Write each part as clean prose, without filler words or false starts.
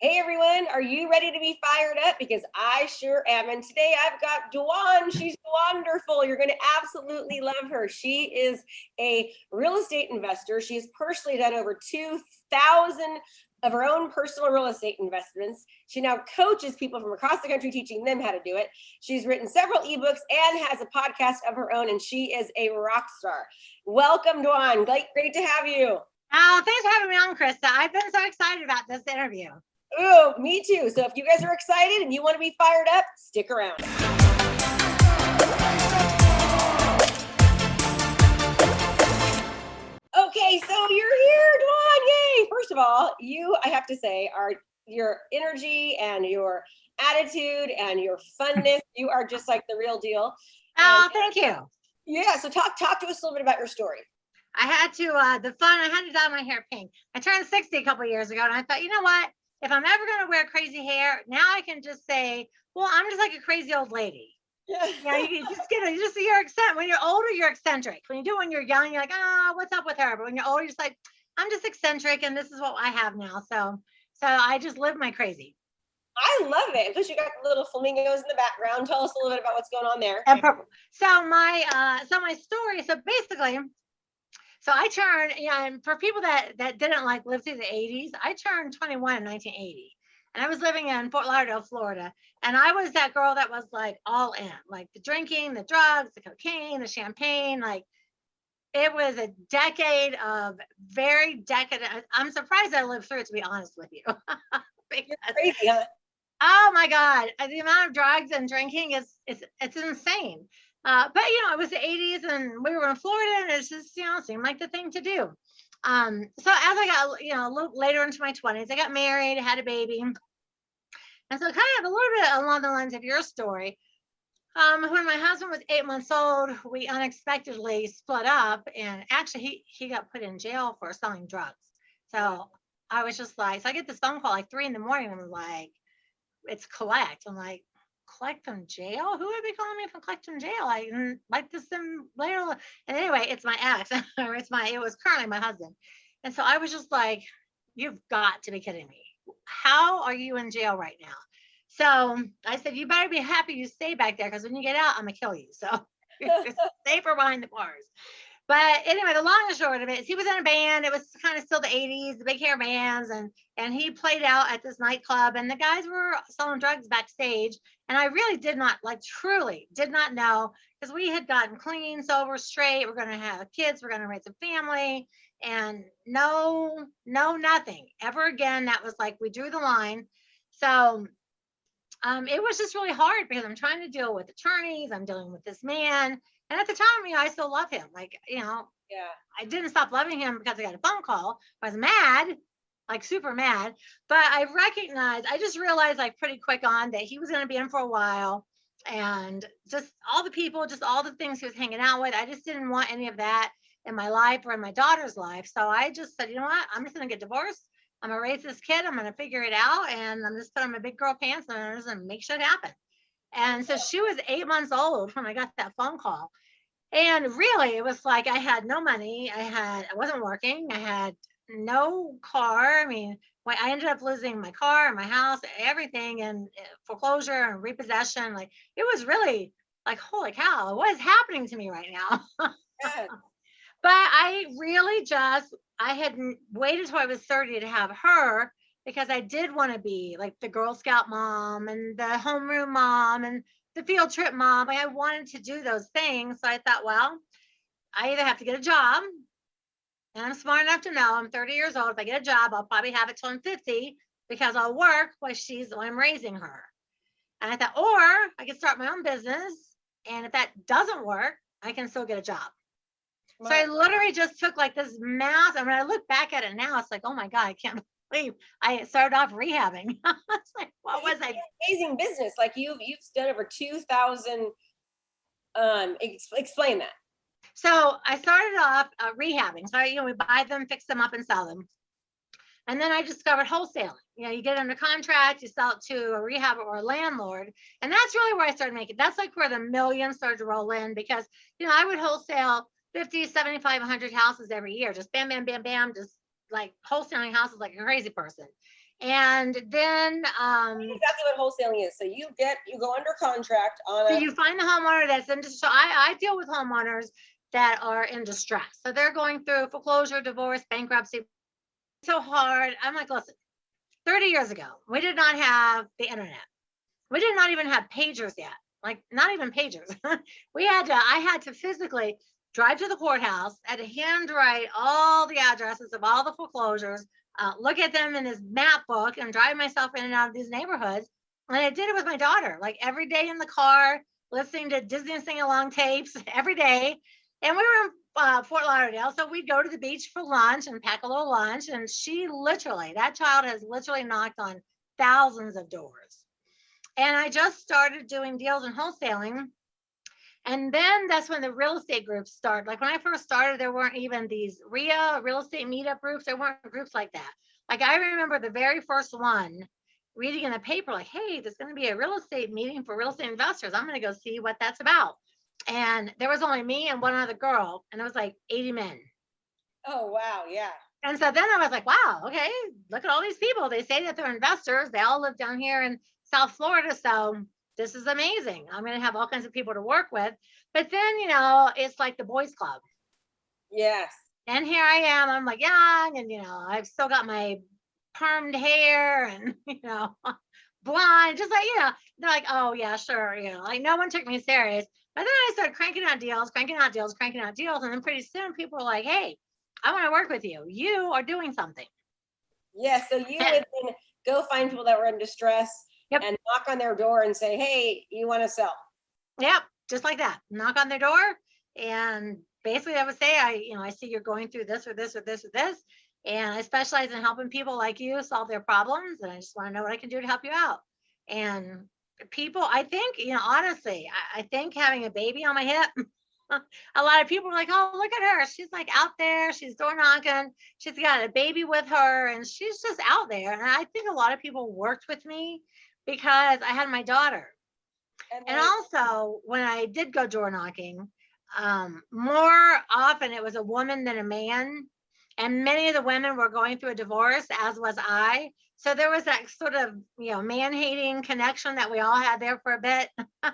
Hey everyone, are you ready to be fired up? Because I sure am. And today I've got Dwan. She's wonderful. You're going to absolutely love her. She is a real estate investor. She's personally done over 2,000 of her own personal real estate investments. She now coaches people from across the country, teaching them how to do it. She's written several ebooks and has a podcast of her own, and she is a rock star. Welcome, Dwan. Great to have you. Oh, thanks for having me on, Krista. I've been so excited about this interview. Oh, me too. So if you guys are excited and you want to be fired up, stick around. Okay, so you're here, Dwan. Yay! First of all, I have to say, your energy and your attitude and your funness, you are just like the real deal. Oh, thank you. Yeah, so talk to us a little bit about your story. I had to, I had to dye my hair pink. I turned 60 a couple of years ago, and I thought, you know what? If I'm ever going to wear crazy hair, now I can just say, well, I'm just like a crazy old lady. Yeah. You just you're eccentric. When you're older, you're eccentric. When you're young, you're like, oh, what's up with her? But when you're older, you're just like, I'm just eccentric, and this is what I have now. So I just live my crazy. I love it. Plus, you got the little flamingos in the background. Tell us a little bit about what's going on there. And purple. So my story. So basically, I turned, and for people that didn't live through the 80s, I turned 21 in 1980. And I was living in Fort Lauderdale, Florida. And I was that girl that was like all in, like the drinking, the drugs, the cocaine, the champagne. Like it was a decade of very decadent. I'm surprised I lived through it, to be honest with you. You're crazy, huh? Oh my God. The amount of drugs and drinking it's insane. But it was the 80s and we were in Florida and it's just, seemed like the thing to do. So as I got, a little later into my 20s, I got married, had a baby. And so kind of a little bit along the lines of your story. When my husband was 8 months old, we unexpectedly split up, and actually he got put in jail for selling drugs. So I was just like, so I get this phone call like 3 a.m. and I'm like, it's collect. I'm like, collect from jail? Who would be calling me from collect from jail? I like this later. And anyway, it's my ex, or it was currently my husband. And so I was just like, you've got to be kidding me. How are you in jail right now? So I said, you better be happy you stay back there, because when you get out, I'm gonna kill you. So you're safer behind the bars. But anyway, the long and short of it is he was in a band. It was kind of still the 80s, the big hair bands, and he played out at this nightclub, and the guys were selling drugs backstage. And I really did not, truly did not know, because we had gotten clean, sober, straight. We're going to have kids. We're going to raise a family. And no, nothing ever again. That was like, we drew the line. So it was just really hard, because I'm trying to deal with attorneys. I'm dealing with this man. And at the time, I still love him. Yeah. I didn't stop loving him because I got a phone call. I was mad, super mad. But I just realized pretty quick on that he was going to be in for a while. And just all the people, just all the things he was hanging out with, I just didn't want any of that in my life or in my daughter's life. So I just said, you know what? I'm just going to get divorced. I'm going to raise this kid. I'm going to figure it out. And I'm just put on my big girl pants and I'm just going to make shit happen. And so she was 8 months old when I got that phone call. And really, it was like I had no money. I wasn't working. I had no car. I mean, I ended up losing my car, my house, everything, and foreclosure and repossession. It was really holy cow, what is happening to me right now? Yeah. But I really I had waited till I was 30 to have her, because I did want to be like the Girl Scout mom and the homeroom mom and the field trip mom. I wanted to do those things. So I thought, well, I either have to get a job, and I'm smart enough to know I'm 30 years old. If I get a job, I'll probably have it till I'm 50, because I'll work while I'm raising her. And I thought, or I could start my own business. And if that doesn't work, I can still get a job. Wow. So I literally just took this mass. And when I look back at it now, it's like, oh my God, I can't believe I started off rehabbing. It's like, what was I? Amazing business. You've done over 2,000. Explain that. So I started off rehabbing. So we buy them, fix them up, and sell them. And then I discovered wholesaling. You get under contract, you sell it to a rehab or a landlord. And that's really where I started making. That's where the millions started to roll in, because, I would wholesale 50, 75, 100 houses every year. Just bam, bam, bam, bam. Just wholesaling houses like a crazy person. And then Exactly what wholesaling is. So you go under contract on so a. you find the homeowner that's in distress. So I deal with homeowners that are in distress. So they're going through foreclosure, divorce, bankruptcy. So hard. I'm like, listen, 30 years ago, we did not have the internet. We did not even have pagers yet. Like not even pagers. I had to physically drive to the courthouse, I had to handwrite all the addresses of all the foreclosures, look at them in this map book and drive myself in and out of these neighborhoods. And I did it with my daughter, like every day in the car, listening to Disney sing along tapes every day. And we were in Fort Lauderdale. So we'd go to the beach for lunch and pack a little lunch. And that child has literally knocked on thousands of doors. And I just started doing deals and wholesaling. And then that's when the real estate groups started. Like when I first started, there weren't even these real estate meetup groups. There weren't groups like that. Like I remember the very first one reading in the paper, like, hey, there's going to be a real estate meeting for real estate investors. I'm going to go see what that's about. And there was only me and one other girl, and it was like 80 men. Oh, wow. Yeah. And so then I was like, wow, okay, look at all these people. They say that they're investors. They all live down here in South Florida. So this is amazing. I'm going to have all kinds of people to work with. But then, it's like the boys club. Yes. And here I am. I'm like young and, I've still got my permed hair and, blonde, just like, they're like, oh, yeah, sure. Like no one took me serious. But then I started cranking out deals. And then pretty soon people were like, hey, I want to work with you. You are doing something. Yeah. So you would then go find people that were in distress and knock on their door and say, hey, you want to sell? Yep. Just like that. Knock on their door. And basically I would say, I see you're going through this or this or this or this. And I specialize in helping people like you solve their problems. And I just want to know what I can do to help you out. And people, I think, honestly, I think having a baby on my hip, a lot of people are like, oh, look at her. She's like out there. She's door knocking. She's got a baby with her and she's just out there. And I think a lot of people worked with me because I had my daughter. And also when I did go door knocking, more often it was a woman than a man. And many of the women were going through a divorce, as was I. So there was that sort of, man-hating connection that we all had there for a bit. I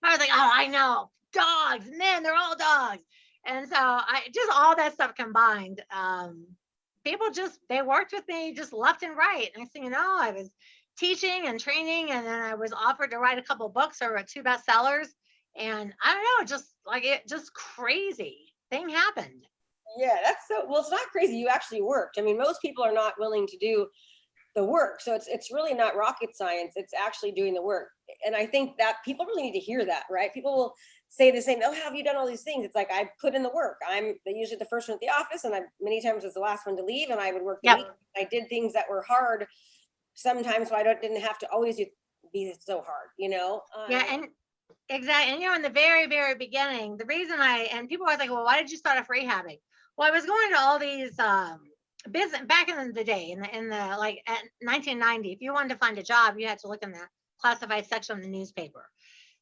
was like, oh, I know. Dogs, men, they're all dogs. And so I just all that stuff combined. People they worked with me just left and right. Next thing you know, I was teaching and training, and then I was offered to write a couple books or 2 bestsellers. And I don't know, just crazy thing happened. Yeah, that's well, it's not crazy. You actually worked. I mean, most people are not willing to do the work. So it's really not rocket science. It's actually doing the work. And I think that people really need to hear that, right? People will say the same, oh, how have you done all these things? It's like, I put in the work. I'm usually the first one at the office, and I many times was the last one to leave, and I would work the week. I did things that were hard sometimes, so I didn't have to always be so hard, Yeah, and exactly. And in the very, very beginning, the reason and people are like, well, why did you start off rehabbing? Well, I was going to all these business back in the day, in the like at 1990. If you wanted to find a job, you had to look in the classified section of the newspaper.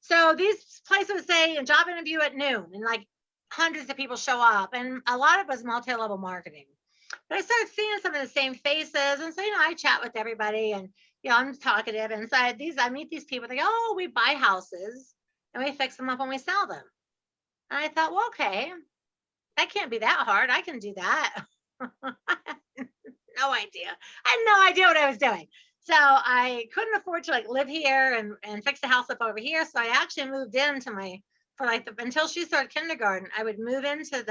So these places would say a job interview at noon, and like hundreds of people show up, and a lot of it was multi-level marketing. But I started seeing some of the same faces, and so I chat with everybody, and I'm talkative, and so I meet these people. They go, oh, we buy houses and we fix them up and we sell them. And I thought, well, okay, that can't be that hard. I can do that. No idea. I had no idea what I was doing. So I couldn't afford to live here and fix the house up over here. So I actually moved into until she started kindergarten, I would move into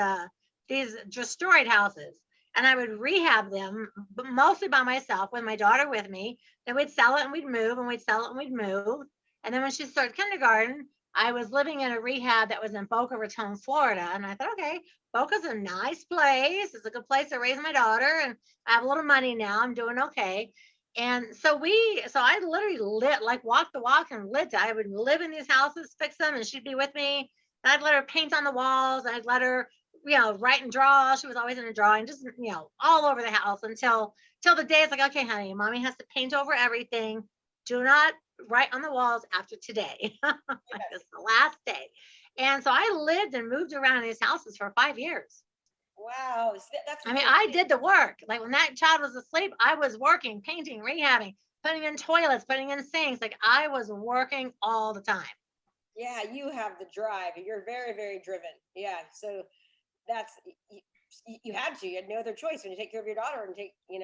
these destroyed houses, and I would rehab them, but mostly by myself with my daughter with me. Then we'd sell it and we'd move, and we'd sell it and we'd move. And then when she started kindergarten, I was living in a rehab that was in Boca Raton, Florida. And I thought, okay, Boca's a nice place. It's a good place to raise my daughter. And I have a little money now. I'm doing okay. And so I literally walked the walk and lived. I would live in these houses, fix them, and she'd be with me. And I'd let her paint on the walls. I'd let her, write and draw. She was always in a drawing, just, all over the house until the day it's like, okay, honey, mommy has to paint over everything. Do not write on the walls after today. It's the last day. And so I lived and moved around in these houses for 5 years. Wow. That's I mean, really, I did the work. Like when that child was asleep, I was working, painting, rehabbing, putting in toilets, putting in sinks. Like I was working all the time. yeah, you have the drive. You're very, very driven. Yeah. So that's, you had to, you had no other choice when you take care of your daughter and take, you're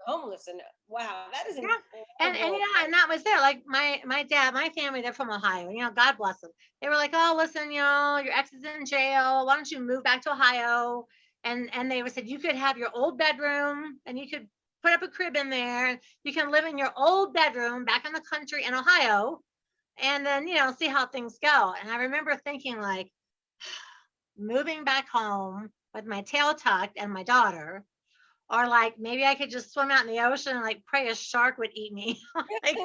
homeless and wow, that is Yeah. And incredible. and that was there. Like my dad, my family, they're from Ohio. God bless them. They were like, oh, listen, your ex is in jail. Why don't you move back to Ohio? And they said you could have your old bedroom and you could put up a crib in there. You can live in your old bedroom back in the country in Ohio, and then see how things go. And I remember thinking like, moving back home with my tail tucked and my daughter, or like maybe I could just swim out in the ocean and like pray a shark would eat me. Like,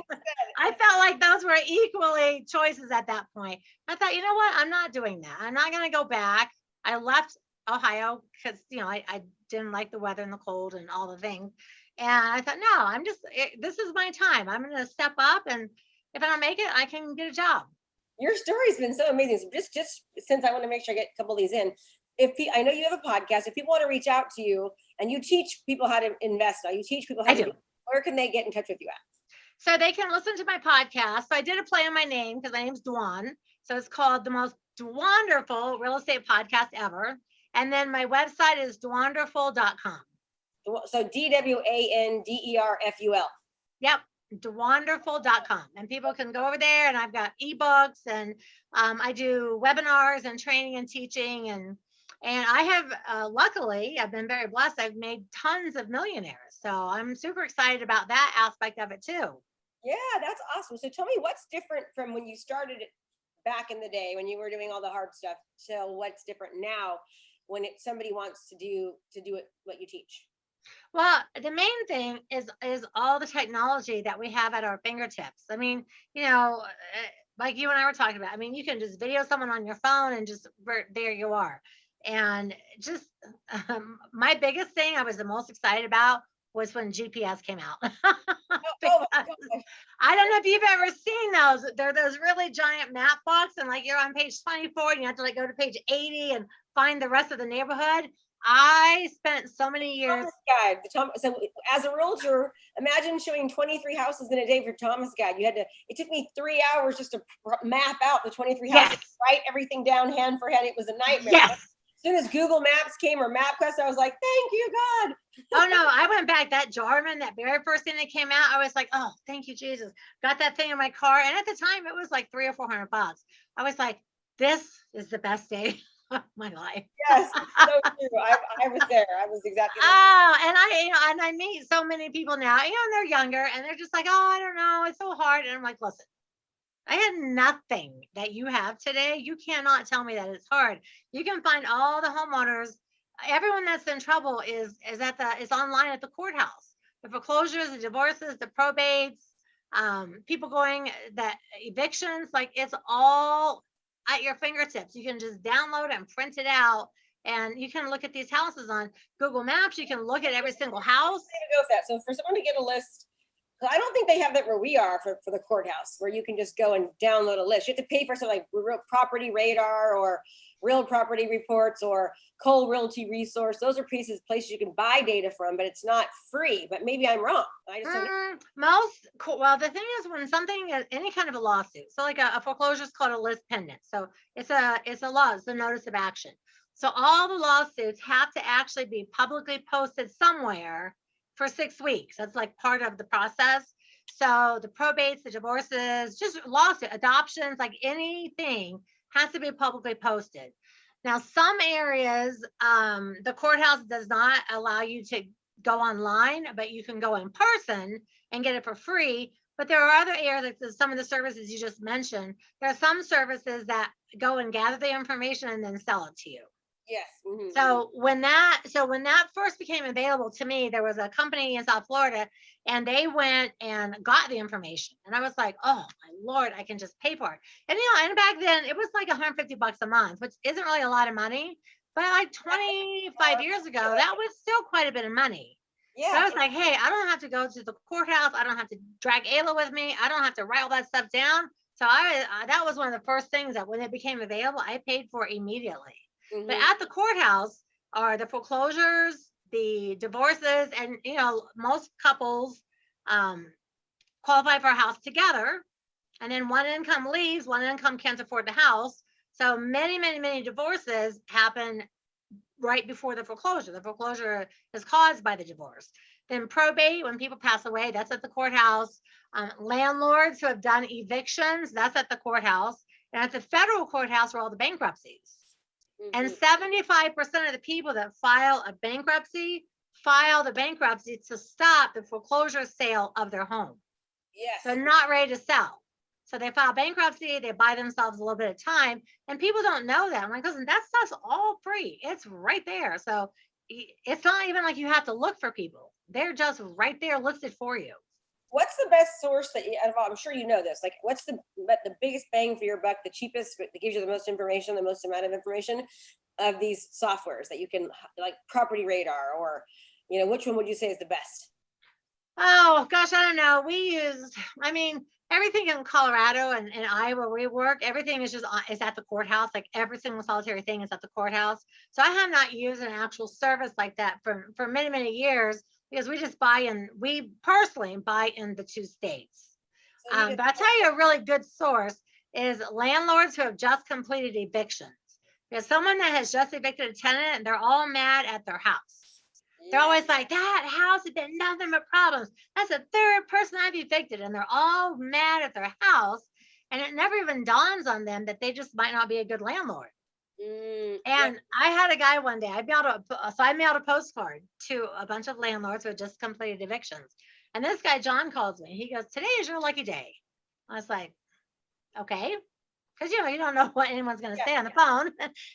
I felt like those were equally choices at that point. I thought, you know what? I'm not doing that. I'm not going to go back. I left Ohio because, I didn't like the weather and the cold and all the things. And I thought, no, this is my time. I'm going to step up. And if I don't make it, I can get a job. Your story's been so amazing. So just since I want to make sure I get a couple of these in, I know you have a podcast, if people want to reach out to you and you teach people how to invest, now you teach people how to do, where can they get in touch with you at? So they can listen to my podcast. So I did a play on my name because my name's Dwan. So it's called The Most Wonderful Real Estate Podcast Ever. And then my website is dwanderful.com. So DWANDERFUL. Yep. Dwanderful.com. And people can go over there, and I've got ebooks, and I do webinars and training and teaching. And I have, luckily, I've been very blessed. I've made tons of millionaires. So I'm super excited about that aspect of it too. Yeah, that's awesome. So tell me, what's different from when you started it back in the day when you were doing all the hard stuff to what's different now when somebody wants to do it, what you teach? Well, the main thing is all the technology that we have at our fingertips. I mean, like you and I were talking about. I mean, you can just video someone on your phone and just there you are. And just my biggest thing I was the most excited about was when GPS came out. I don't know if you've ever seen those. They're those really giant map books, and like you're on page 24 and you have to like go to page 80 and find the rest of the neighborhood. I spent so many years. Thomas Guide. So as a realtor, imagine showing 23 houses in a day for Thomas Guide. It took me 3 hours just to map out the 23 houses, write everything down hand for hand. It was a nightmare. Yes. As soon as Google Maps came or MapQuest, I was like, thank you, God. Oh no, I went back. That Jarman, that very first thing that came out, I was like, oh, thank you, Jesus. Got that thing in my car. And at the time it was like $300 or $400. I was like, this is the best day of my life. Yes, so true. I was there. I was exactly there. Oh, and I meet so many people now, and they're younger and they're just like, oh, I don't know, it's so hard. And I'm like, listen, I had nothing that you have today. You cannot tell me that it's hard. You can find all the homeowners. Everyone that's in trouble is online at the courthouse. The foreclosures, the divorces, the probates, people going that evictions, like it's all at your fingertips. You can just download and print it out, and you can look at these houses on Google Maps. You can look at every single house. Go with that. So for someone to get a list, I don't think they have that where we are for the courthouse, where you can just go and download a list. You have to pay for something like Real Property Radar or Real Property Reports or Cole Realty Resource. Those are places you can buy data from, but it's not free. But maybe I'm wrong. I just don't know. Well, the thing is, when something is any kind of a lawsuit, so like a foreclosure is called a list pendant. So it's a law, it's a notice of action. So all the lawsuits have to actually be publicly posted somewhere for 6 weeks. That's like part of the process. So the probates, the divorces, just lawsuit, adoptions, like anything has to be publicly posted. Now, some areas, the courthouse does not allow you to go online, but you can go in person and get it for free. But there are other areas, like some of the services you just mentioned. There are some services that go and gather the information and then sell it to you. Yes. Mm-hmm. So when that first became available to me, there was a company in South Florida, and they went and got the information. And I was like, oh my Lord, I can just pay for it. And and back then it was like $150 a month, which isn't really a lot of money. But like 25 years ago, that was still quite a bit of money. Yeah. So I was like, hey, I don't have to go to the courthouse. I don't have to drag Ayla with me. I don't have to write all that stuff down. So that was one of the first things that when it became available, I paid for immediately. Mm-hmm. But at the courthouse, are the foreclosures, the divorces, and most couples qualify for a house together, and then one income leaves, one income can't afford the house. So many divorces happen right before the foreclosure. The foreclosure is caused by the divorce. Then probate, when people pass away, that's at the courthouse. Landlords who have done evictions, that's at the courthouse. And at the federal courthouse are all the bankruptcies. And 75% of the people that file a bankruptcy file the bankruptcy to stop the foreclosure sale of their home. Yes. They're not ready to sell. So they file bankruptcy, they buy themselves a little bit of time, and people don't know that. I'm like, listen, that stuff's all free. It's right there. So it's not even like you have to look for people. They're just right there listed for you. What's the best source that you, I'm sure you know this, like what's the biggest bang for your buck, the cheapest, that gives you the most information, the most amount of information of these softwares that you can, like Property Radar, or, which one would you say is the best? Oh gosh, I don't know. Everything in Colorado and Iowa where we work, everything is at the courthouse. Like every single solitary thing is at the courthouse. So I have not used an actual service like that for many years, because we personally buy in the 2 states. But I'll tell you a really good source is landlords who have just completed evictions. There's someone that has just evicted a tenant and they're all mad at their house. They're always like, that house has been nothing but problems. That's the 3rd person I've evicted, and they're all mad at their house. And it never even dawns on them that they just might not be a good landlord. And I had a guy one day, I mailed a postcard to a bunch of landlords who had just completed evictions. And this guy, John, calls me. He goes, today is your lucky day. I was like, okay. Because you don't know what anyone's going to say on the phone.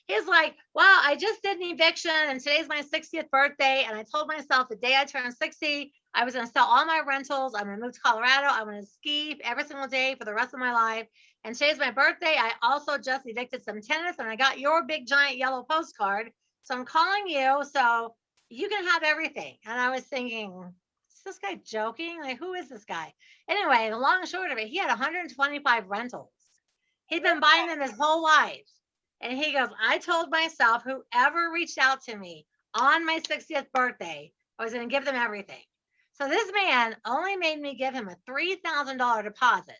He's like, well, I just did an eviction and today's my 60th birthday. And I told myself the day I turned 60, I was going to sell all my rentals. I'm going to move to Colorado. I'm going to ski every single day for the rest of my life. And today's my birthday. I also just evicted some tenants and I got your big giant yellow postcard. So I'm calling you so you can have everything. And I was thinking, is this guy joking? Like, who is this guy? Anyway, the long and short of it, he had 125 rentals. He'd been buying them his whole life. And he goes, I told myself whoever reached out to me on my 60th birthday, I was going to give them everything. So this man only made me give him a $3,000 deposit.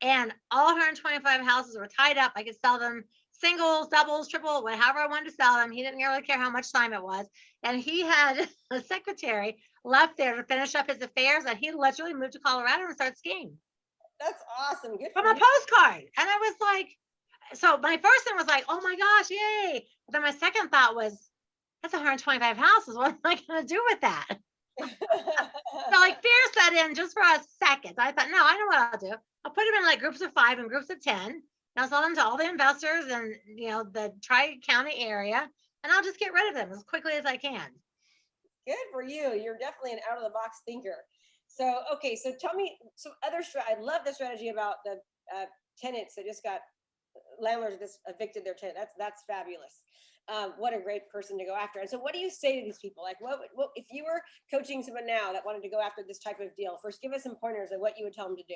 And all 125 houses were tied up. I could sell them singles, doubles, triple, whatever I wanted to sell them. He didn't really care how much time it was. And he had a secretary left there to finish up his affairs. And he literally moved to Colorado and started skiing. That's awesome. Good from a postcard. And I was like, so my first thing was like, oh my gosh, yay. But then my second thought was, that's 125 houses. What am I going to do with that? So like fear set in just for a second. I thought, no, I know what I'll do. I'll put them in like groups of 5 and groups of 10. And I'll sell them to all the investors in the Tri-County area. And I'll just get rid of them as quickly as I can. Good for you. You're definitely an out of the box thinker. So, okay, so tell me some other I love the strategy about the tenants that just got, landlords just evicted their tenant. That's fabulous. What a great person to go after. And so what do you say to these people? Like what if you were coaching someone now that wanted to go after this type of deal? First, give us some pointers of what you would tell them to do.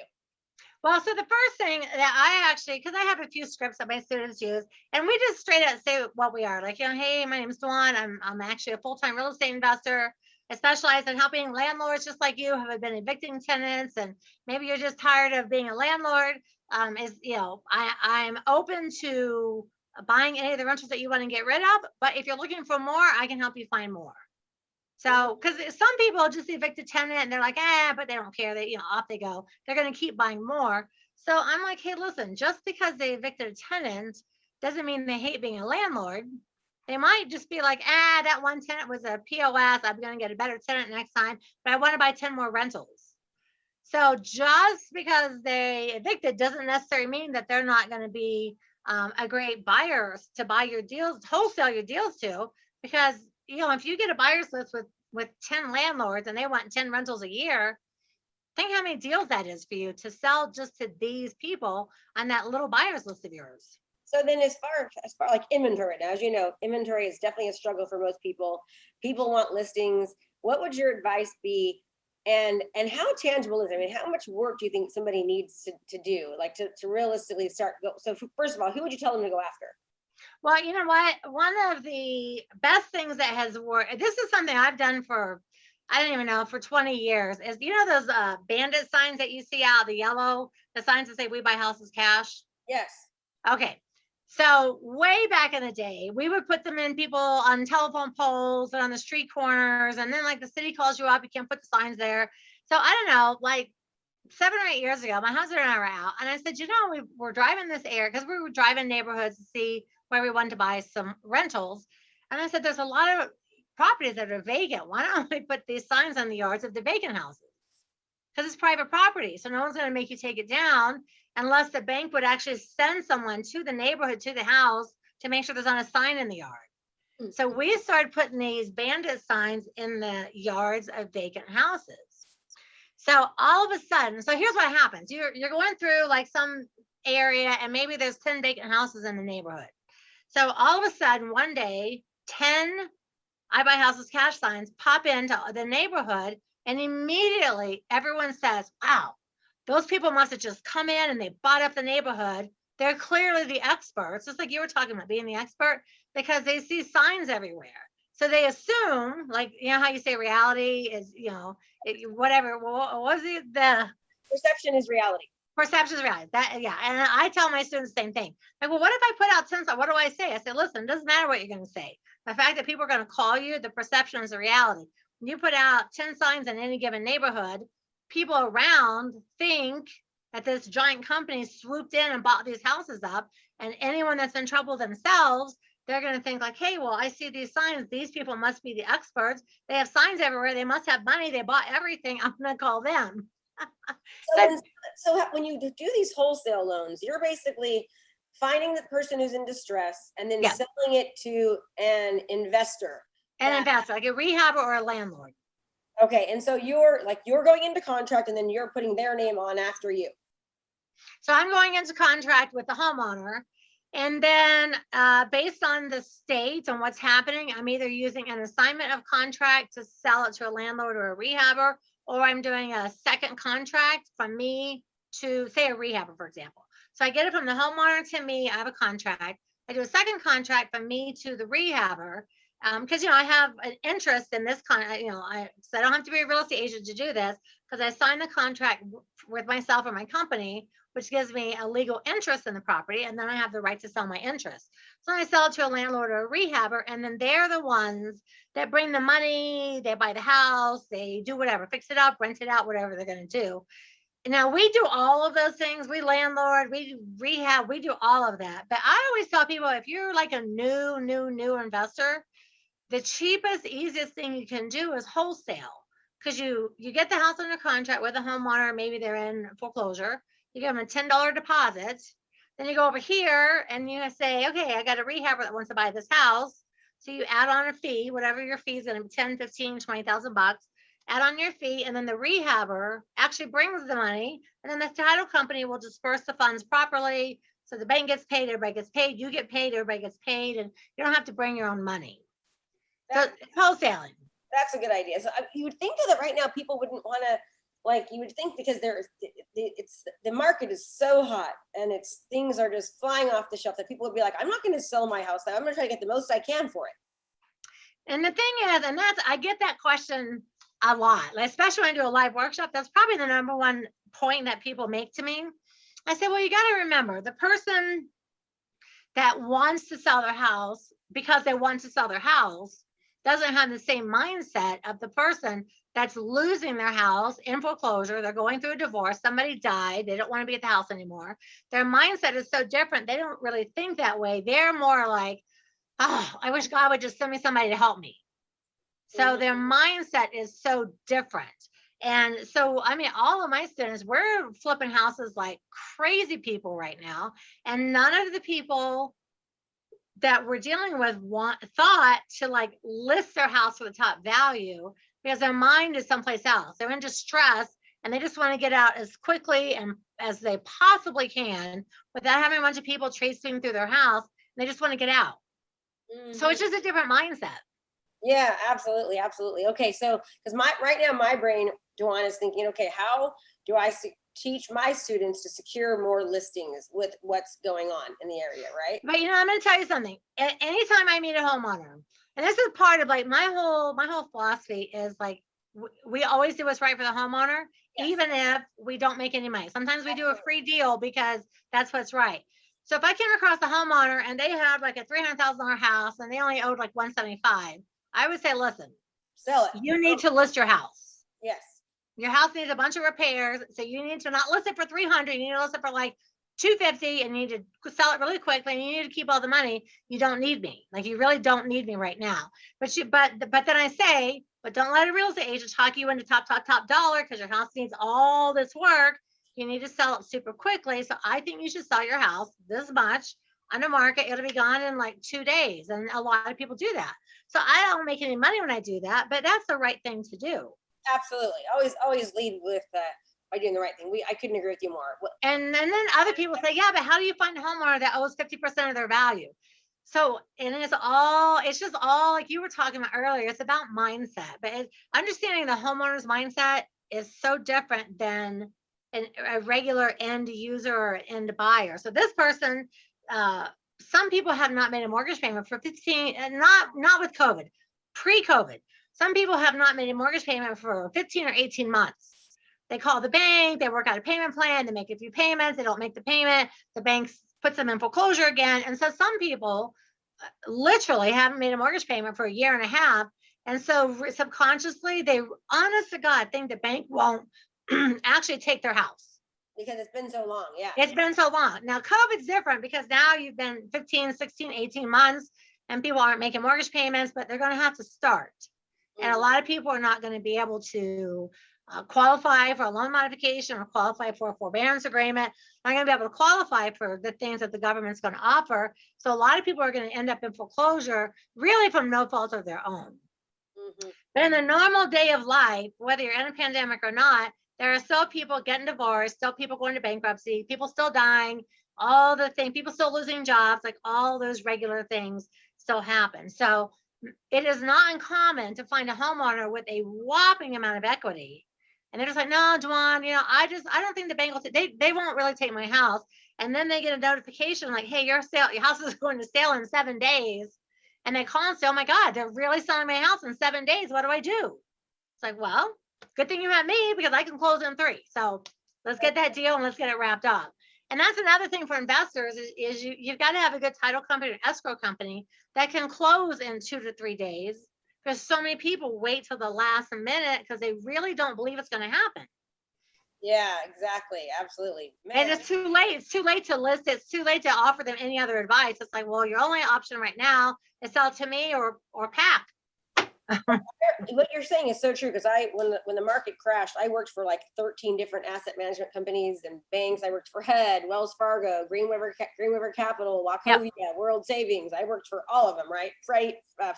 Well, so the first thing that I actually, because I have a few scripts that my students use, and we just straight out say what we are. Like, hey, my name is Dwan. I'm actually a full-time real estate investor. I specialize in helping landlords just like you who have been evicting tenants, and maybe you're just tired of being a landlord. I'm open to buying any of the rentals that you want to get rid of, but if you're looking for more, I can help you find more. So, because some people just evict a tenant and they're like, but they don't care. They, off they go. They're going to keep buying more. So I'm like, hey, listen, just because they evicted a tenant doesn't mean they hate being a landlord. They might just be like, that one tenant was a POS. I'm going to get a better tenant next time, but I want to buy 10 more rentals. So just because they evicted doesn't necessarily mean that they're not going to be a great buyer to buy your deals, wholesale your deals to, because if you get a buyer's list with 10 landlords and they want 10 rentals a year, think how many deals that is for you to sell just to these people on that little buyer's list of yours. So then as far like inventory now, as you know, inventory is definitely a struggle for most people. People want listings. What would your advice be? And how tangible is it? I mean, how much work do you think somebody needs to do, like to realistically start go? So first of all, who would you tell them to go after? Well, you know what? One of the best things that has worked, this is something I've done for, I don't even know, for 20 years, is those bandit signs that you see out, the yellow, the signs that say we buy houses cash? Yes. Okay. So way back in the day, we would put them in people on telephone poles and on the street corners. And then like the city calls you up, you can't put the signs there. So I don't know, like 7 or 8 years ago, my husband and I were out, and I said, we were driving this area because we were driving neighborhoods to see where we wanted to buy some rentals. And I said, there's a lot of properties that are vacant. Why don't we put these signs on the yards of the vacant houses? Because it's private property. So no one's going to make you take it down unless the bank would actually send someone to the neighborhood, to the house, to make sure there's not a sign in the yard. So we started putting these bandit signs in the yards of vacant houses. So all of a sudden, so here's what happens. You're going through like some area and maybe there's 10 vacant houses in the neighborhood. So all of a sudden, one day, 10 I buy houses cash signs pop into the neighborhood, and immediately everyone says, wow, those people must have just come in and they bought up the neighborhood. They're clearly the experts, just like you were talking about being the expert, because they see signs everywhere. So they assume, like, how you say reality is, whatever. What was the Perception is reality. Perception is reality. That, yeah. And I tell my students the same thing. Like, well, what if I put out 10 signs? What do I say? I say, listen, it doesn't matter what you're going to say. The fact that people are going to call you, the perception is a reality. When you put out 10 signs in any given neighborhood, people around think that this giant company swooped in and bought these houses up. And anyone that's in trouble themselves, they're going to think like, hey, well, I see these signs. These people must be the experts. They have signs everywhere. They must have money. They bought everything. I'm going to call them. So when you do these wholesale loans, you're basically finding the person who's in distress and then selling it to an investor. An investor, like a rehabber or a landlord. Okay, and so you're going into contract and then you're putting their name on after you. So I'm going into contract with the homeowner, and then based on the state and what's happening, I'm either using an assignment of contract to sell it to a landlord or a rehabber, or I'm doing a second contract from me to, say, a rehabber, for example. So I get it from the homeowner to me. I have a contract. I do a second contract from me to the rehabber, because I have an interest in this so I don't have to be a real estate agent to do this, because I signed the contract with myself or my company, which gives me a legal interest in the property, and then I have the right to sell my interest. So I sell it to a landlord or a rehabber, and then they're the ones that bring the money, they buy the house, they do whatever, fix it up, rent it out, whatever they're going to do. Now we do all of those things. We landlord, we do rehab, we do all of that. But I always tell people, if you're like a new investor, the cheapest, easiest thing you can do is wholesale, because you get the house under contract with a homeowner. Maybe they're in foreclosure. You give them a $10 deposit. Then you go over here and you say, okay, I got a rehabber that wants to buy this house. So you add on a fee, whatever your fee is going to be, 10, 15, 20,000 bucks, add on your fee. And then the rehabber actually brings the money, and then the title company will disperse the funds properly. So the bank gets paid, everybody gets paid, you get paid, everybody gets paid, and you don't have to bring your own money. So wholesaling. That's a good idea. So you would think that right now people wouldn't want to, you would think, because the market is so hot and things are just flying off the shelf, that people would be like, I'm not going to sell my house. I'm going to try to get the most I can for it. And the thing is, and I get that question a lot, especially when I do a live workshop. That's probably the number one point that people make to me. I say, well, you got to remember, the person that wants to sell their house because they want to sell their house doesn't have the same mindset of the person that's losing their house in foreclosure. They're going through a divorce. Somebody died. They don't want to be at the house anymore. Their mindset is so different. They don't really think that way. They're more like, oh, I wish God would just send me somebody to help me. So their mindset is so different. And so, I mean, all of my students, we're flipping houses like crazy people right now. And none of the people that we're dealing with thought to list their house for the top value, because their mind is someplace else. They're in distress and they just want to get out as quickly and as they possibly can without having a bunch of people tracing through their house. And they just want to get out. So it's just a different mindset. Yeah, absolutely. Absolutely. Okay. So, because right now my brain Dwan is thinking, okay, how do I teach my students to secure more listings with what's going on in the area, right? But I'm going to tell you something. Anytime I meet a homeowner, and this is part of like my whole philosophy is like we always do what's right for the homeowner, Yes. even if we don't make any money. Sometimes we do a free deal because that's what's right. So if I came across a homeowner and they had like a $300,000 house and they only owed like 175, I would say, listen, sell it. You need to list your house. Yes. Your house needs a bunch of repairs, so you need to not list it for 300. You need to list it for like 250, and you need to sell it really quickly. And you need to keep all the money. You don't need me. Like you really don't need me right now. But then I say, but don't let a real estate agent talk you into top dollar because your house needs all this work. You need to sell it super quickly. So I think you should sell your house this much on the market. It'll be gone in like 2 days, and a lot of people do that. So I don't make any money when I do that, but that's the right thing to do. Absolutely. Always lead with by doing the right thing. I couldn't agree with you more. And then other people say, yeah, but how do you find a homeowner that owes 50% of their value? So, and it's just all like you were talking about earlier. It's about mindset, but understanding the homeowner's mindset is so different than a regular end user or end buyer. So this person, some people have not made a mortgage payment for 15, and not with COVID, pre-COVID. Some people have not made a mortgage payment for 15 or 18 months. They call the bank, they work out a payment plan, they make a few payments, they don't make the payment, the bank puts them in foreclosure again. And so some people literally haven't made a mortgage payment for a year and a half. And so subconsciously, they honest to God think the bank won't actually take their house. Because it's been so long. Yeah. It's been so long. Now, COVID's different because now you've been 15, 16, 18 months and people aren't making mortgage payments, but they're going to have to start. And a lot of people are not going to be able to qualify for a loan modification or qualify for a forbearance agreement. Not going to be able to qualify for the things that the government's going to offer. So a lot of people are going to end up in foreclosure, really from no fault of their own. But in the normal day of life, whether you're in a pandemic or not, there are still people getting divorced, still people going to bankruptcy, people still dying, all the things, people still losing jobs, like all those regular things still happen. So it is not uncommon to find a homeowner with a whopping amount of equity. And they're just like, no, Dwan, I don't think the bank will they won't really take my house. And then they get a notification like, hey, your house is going to sale in 7 days. And they call and say, oh my God, they're really selling my house in 7 days. What do I do? It's like, well, good thing you met me because I can close in 3. So let's get that deal and let's get it wrapped up. And that's another thing for investors is you've got to have a good title company or escrow company that can close in 2 to 3 days, because so many people wait till the last minute because they really don't believe it's going to happen. Yeah, exactly. Absolutely. Man. And it's too late. It's too late to list. It's too late to offer them any other advice. It's like, well, your only option right now is sell it to me or pack. What you're saying is so true, because when the market crashed, I worked for like 13 different asset management companies and banks. I worked for F.I.R.E.D, Wells Fargo, Green River Capital, Wachovia, World Savings. I worked for all of them, right?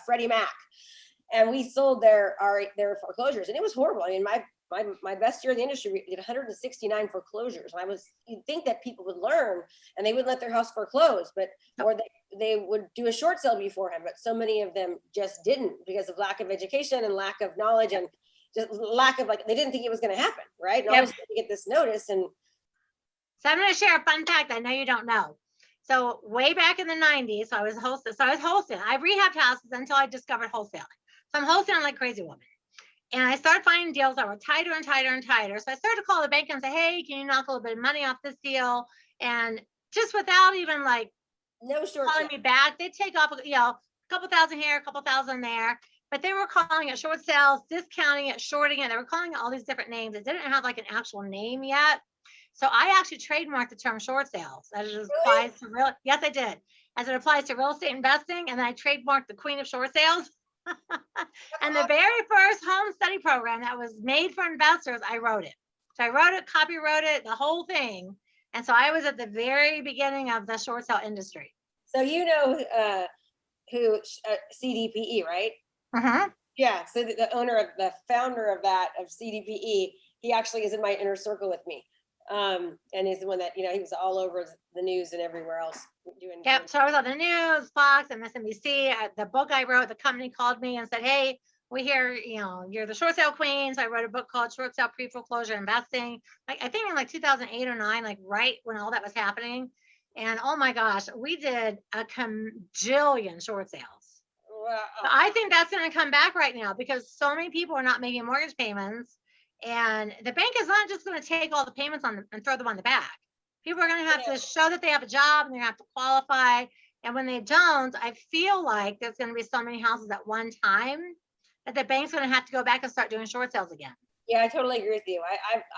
Freddie Mac, and we sold their foreclosures, and it was horrible. I mean, my best year in the industry, we did 169 foreclosures. And you'd think that people would learn and they wouldn't let their house foreclose, or they would do a short sale beforehand, but so many of them just didn't because of lack of education and lack of knowledge and just lack of they didn't think it was going to happen, right? And all of a sudden you get this notice. And so I'm going to share a fun fact I know you don't know. So way back in the 90s, I was wholesaling. I rehabbed houses until I discovered wholesaling. So I'm wholesaling like crazy woman. And I started finding deals that were tighter and tighter and tighter. So I started to call the bank and say, hey, can you knock a little bit of money off this deal? And just without even no short calling me back, they'd take off, a couple thousand here, a couple thousand there. But they were calling it short sales, discounting it, shorting it. They were calling it all these different names. It didn't have an actual name yet. So I actually trademarked the term short sales as it applies to yes, I did. As it applies to real estate investing. And then I trademarked the queen of short sales. And the very first home study program that was made for investors, I wrote it. So I wrote it, copywrote it, the whole thing. And so I was at the very beginning of the short sale industry. So who CDPE, right? Uh-huh. Yeah. So the founder of CDPE, he actually is in my inner circle with me. And is the one that, he was all over the news and everywhere else doing. Yep. So I was on the news, Fox, and MSNBC. The book I wrote, the company called me and said, hey, we hear, you're the short sale queen. So I wrote a book called Short Sale Pre-Foreclosure Investing. Like I think in like 2008 or 9, like right when all that was happening. And oh my gosh, we did a cajillion short sales. Wow. But I think that's going to come back right now because so many people are not making mortgage payments, and the bank is not just going to take all the payments on them and throw them on the back. People are going to have to show that they have a job and they're going to have to qualify. And when they don't, I feel like there's going to be so many houses at one time that the bank's going to have to go back and start doing short sales again. Yeah, I totally agree with you.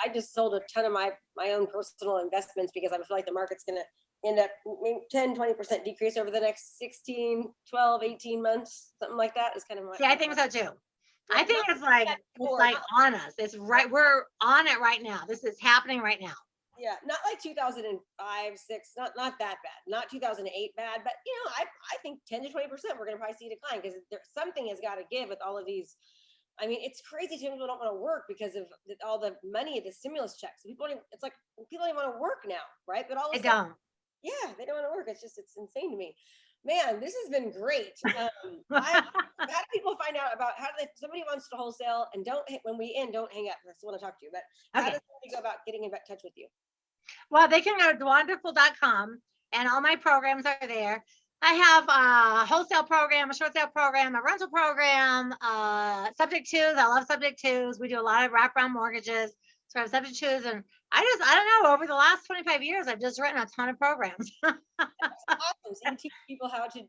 I just sold a ton of my own personal investments because I feel like the market's going to end up maybe 10, 20% decrease over the next 16, 12, 18 months, something like that is kind of my. See, I think so too. I think it's like on us. It's right. We're on it right now. This is happening right now. Yeah, not like 2005, 6, not that bad. Not 2008 bad, but I think 10 to 20% we're going to probably see a decline because something has got to give with all of these. I mean, it's crazy. People don't want to work because of all the money, the stimulus checks. It's like people don't even want to work now, right? But all of a sudden, yeah, they don't want to work. It's insane to me. Man, this has been great. How do people find out about somebody wants to wholesale and when we end, don't hang up. I still want to talk to you, but how does somebody go about getting in touch with you? Well, they can go to dwanderful.com and all my programs are there. I have a wholesale program, a short sale program, a rental program, subject twos. I love subject twos. We do a lot of wraparound mortgages. So I have subject twos, and I don't know, over the last 25 years, I've just written a ton of programs. That's awesome. So you teach people how to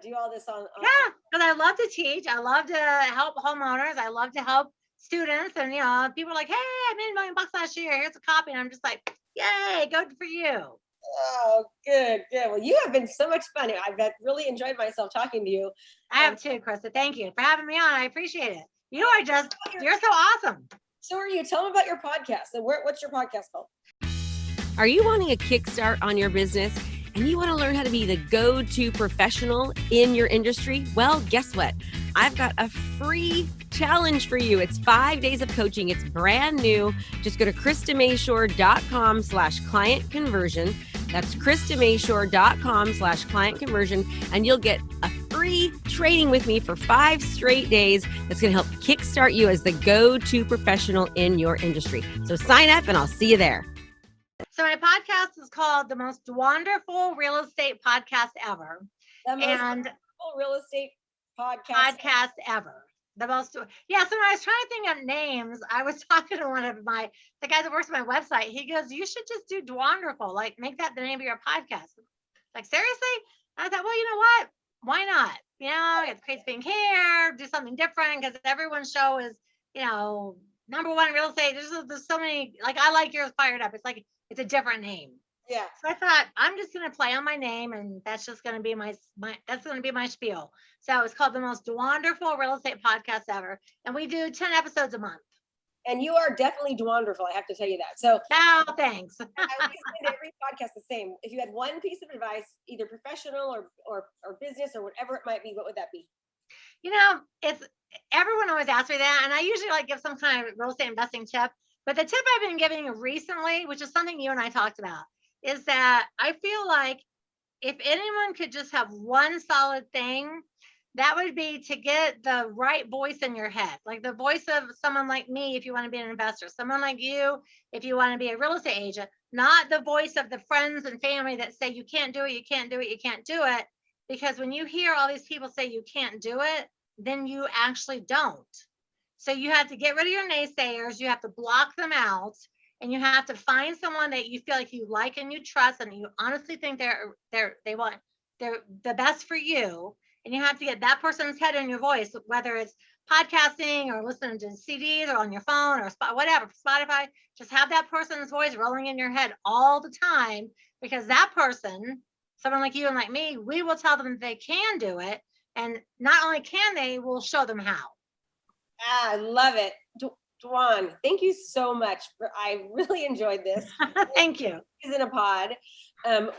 do all this on. Yeah, because I love to teach. I love to help homeowners. I love to help students. And, people are like, hey, I made $1 million last year. Here's a copy. And I'm just like, yay, good for you. Oh, good. Well, you have been so much fun. I've really enjoyed myself talking to you. I have too, Krista. Thank you for having me on. I appreciate it. You're so awesome. So are you? Tell them about your podcast. And what's your podcast called? Are you wanting a kickstart on your business and you want to learn how to be the go-to professional in your industry? Well, guess what? I've got a free challenge for you. It's 5 days of coaching. It's brand new. Just go to KristaMashore.com/client conversion. That's KristaMashore.com/client conversion. And you'll get a free training with me for 5 straight days. That's going to help kickstart you as the go-to professional in your industry. So sign up and I'll see you there. So my podcast is called The Most Wonderful Real Estate Podcast Ever. The most wonderful real estate podcast ever. The most, yeah. So when I was trying to think of names, I was talking to one of the guy that works on my website. He goes, you should just do Dwanderful, like make that the name of your podcast. Like, seriously? And I thought, well, you know what? Why not? It's Crazy Pink Hair, do something different, because everyone's show is, number one real estate. There's so many, like, I like yours, Fired Up. It's like, it's a different name. Yeah. So I thought, I'm just going to play on my name, and that's just going to be my spiel. So it's called The Most Wonderful Real Estate Podcast Ever. And we do 10 episodes a month. And you are definitely wonderful. I have to tell you that. So thanks. I always end every podcast the same. If you had one piece of advice, either professional or business or whatever it might be, what would that be? It's everyone always asks me that. And I usually give some kind of real estate investing tip. But the tip I've been giving recently, which is something you and I talked about, is that I feel like if anyone could just have one solid thing, that would be to get the right voice in your head, like the voice of someone like me if you want to be an investor, someone like you if you want to be a real estate agent, not the voice of the friends and family that say you can't do it, you can't do it, you can't do it. Because when you hear all these people say you can't do it, then you actually don't. So you have to get rid of your naysayers, you have to block them out, and you have to find someone that you feel like you like and you trust and you honestly think they're the best for you. And you have to get that person's head in your voice, whether it's podcasting or listening to CDs or on your phone or whatever, Spotify. Just have that person's voice rolling in your head all the time, because that person, someone like you and like me, we will tell them they can do it. And not only can they, we'll show them how. I love it. Dwan, thank you so much. I really enjoyed this. Thank you. Is in a pod. I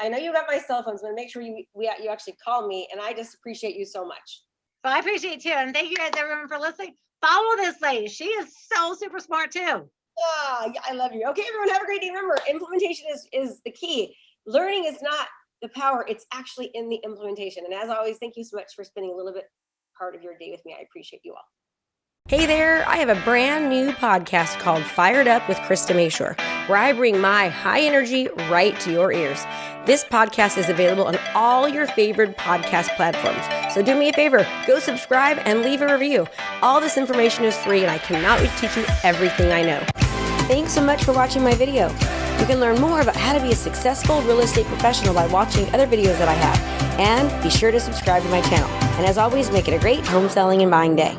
know you got my cell phone, so I'm gonna make sure you actually call me, and I just appreciate you so much. Well, I appreciate it too, and thank you guys everyone for listening. Follow this lady; she is so super smart too. Oh, yeah, I love you. Okay, everyone, have a great day. Remember, implementation is the key. Learning is not the power; it's actually in the implementation. And as always, thank you so much for spending a little bit part of your day with me. I appreciate you all. Hey there, I have a brand new podcast called Fired Up with Krista Mashore, where I bring my high energy right to your ears. This podcast is available on all your favorite podcast platforms. So do me a favor, go subscribe and leave a review. All this information is free and I cannot wait to teach you everything I know. Thanks so much for watching my video. You can learn more about how to be a successful real estate professional by watching other videos that I have. And be sure to subscribe to my channel. And as always, make it a great home selling and buying day.